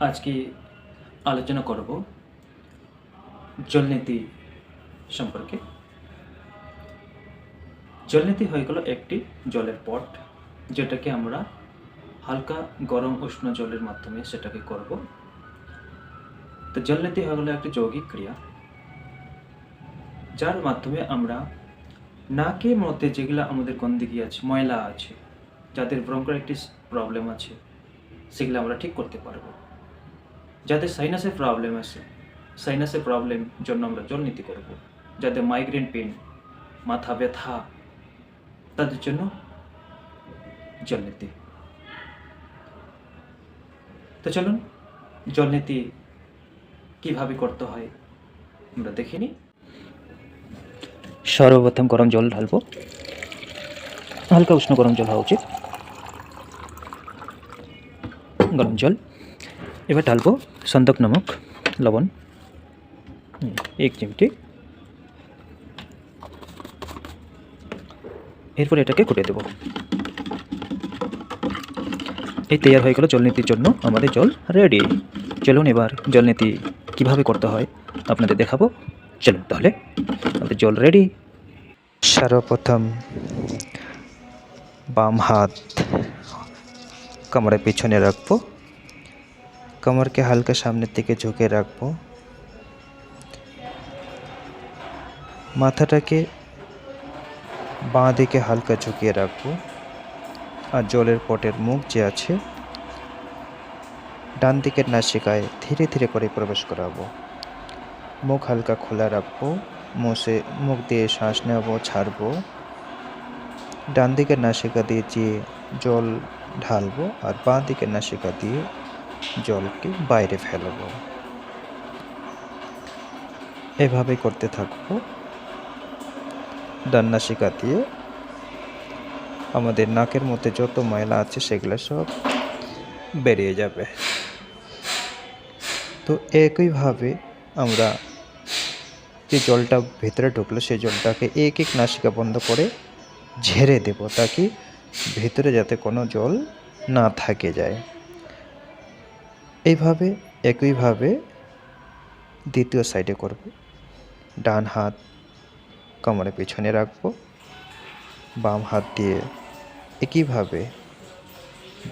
আজকে আলোচনা করব জলনীতি সম্পর্কে। জলনীতি হয়ে গেল একটি জলের পট, যেটাকে আমরা হালকা গরম উষ্ণ জলের মাধ্যমে সেটাকে করব। তো জলনীতি হয়ে গেল একটি যৌগিক ক্রিয়া, যার মাধ্যমে আমরা নাকের মধ্যে যেগুলো আমাদের গন্দিগি আছে, ময়লা আছে, যাদের ব্রঙ্কাইটিস প্রবলেম আছে, সেগুলো আমরা ঠিক করতে পারবো। যাদের সাইনাসের প্রবলেম আছে, সাইনাসের প্রবলেম জন্য আমরা জলনীতি করব। যাদের মাইগ্রেন পেন, মাথা ব্যথা, তাদের জন্য জলনীতি। তো চলুন জলনীতি কিভাবে করতে হয় আমরা দেখে নিই। সর্বপ্রথম গরম জল ঢালবো, হালকা উষ্ণ গরম জল হওয়া উচিত। গরম জল, এবার ঢালবো সন্দক নামক লবণ 1 চিমটি। এরপর এটাকে ঘুটে দেব। এই তৈরি হয়ে গেল জলনীতির জন্য আমাদের জল রেডি। চলুন এবার জলনীতি কিভাবে করতে হয় আপনাদের দেখাবো। চলুন তাহলে, আমাদের জল রেডি। সর্বপ্রথম বাম হাত কোমরের পিছনে রাখবো, কোমরকে হালকা সামনের দিকে ঝুঁকে রাখবো, মাথাটাকে বাঁ দিকে হালকা ঝুঁকিয়ে রাখবো, আর জলের পটের মুখ যে আছে ডান দিকের নাসিকায় ধীরে ধীরে করে প্রবেশ করাবো। মুখ হালকা খোলা রাখবো, মুখ দিয়ে শ্বাস নেব, ছাড়বো। ডান দিকের নাসিকা দিয়ে যে জল ঢালবো আর বাঁ দিকের নাসিকা দিয়ে জলকে বাইরে ফেলবো। এভাবে করতে থাকবো। ডান নাসিকা দিয়ে আমাদের নাকের মধ্যে যত ময়লা আছে সেগুলো সব বেরিয়ে যাবে। তো একইভাবে আমরা যে জলটা ভেতরে ঢুকলো সেই জলটাকে এক এক নাসিকা বন্ধ করে ঝেড়ে দেব, তাকে ভেতরে যাতে কোনো জল না থাকে যায়। এইভাবে একইভাবে দ্বিতীয় সাইডে করব। ডান হাত কোমরের পিছনে রাখবো, বাম হাত দিয়ে একইভাবে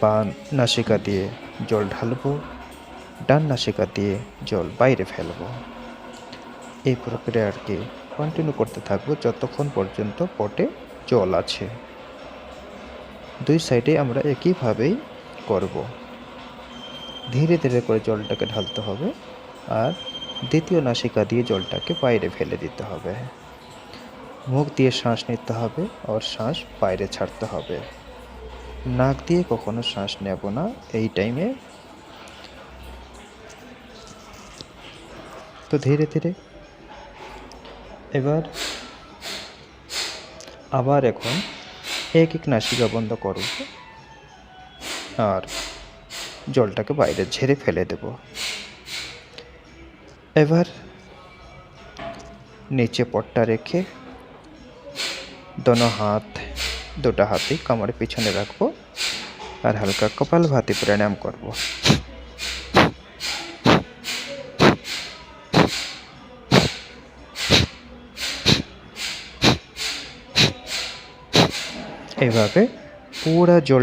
বাম নাসিকা দিয়ে জল ঢালবো, ডান নাসিকা দিয়ে জল বাইরে ফেলবো। এই প্রক্রিয়াটি কন্টিনিউ করতে থাকবো যতক্ষণ পর্যন্ত পটে জল আছে। দুই সাইডে আমরা একইভাবেই করব। ধীরে ধীরে করে জলটাকে ঢালতে হবে আর দ্বিতীয় নাসিকা দিয়ে জলটাকে বাইরে ফেলে দিতে হবে। মুখ দিয়ে শ্বাস নিতে হবে আর শ্বাস বাইরে ছাড়তে হবে। নাক দিয়ে কখনো শ্বাস নেব না এই টাইমে। তো ধীরে ধীরে এবার আবার এখন এক এক নাসিকা বন্ধ করব আর জলটাকে বাইরে ঝেড়ে ফেলে দেব। এবার নিচে পটটা রেখে দুটো হাতই কোমরের পিছনে রাখবো আর হালকা কপালভাতি প্রাণায়াম করব। এইভাবে পুরা জল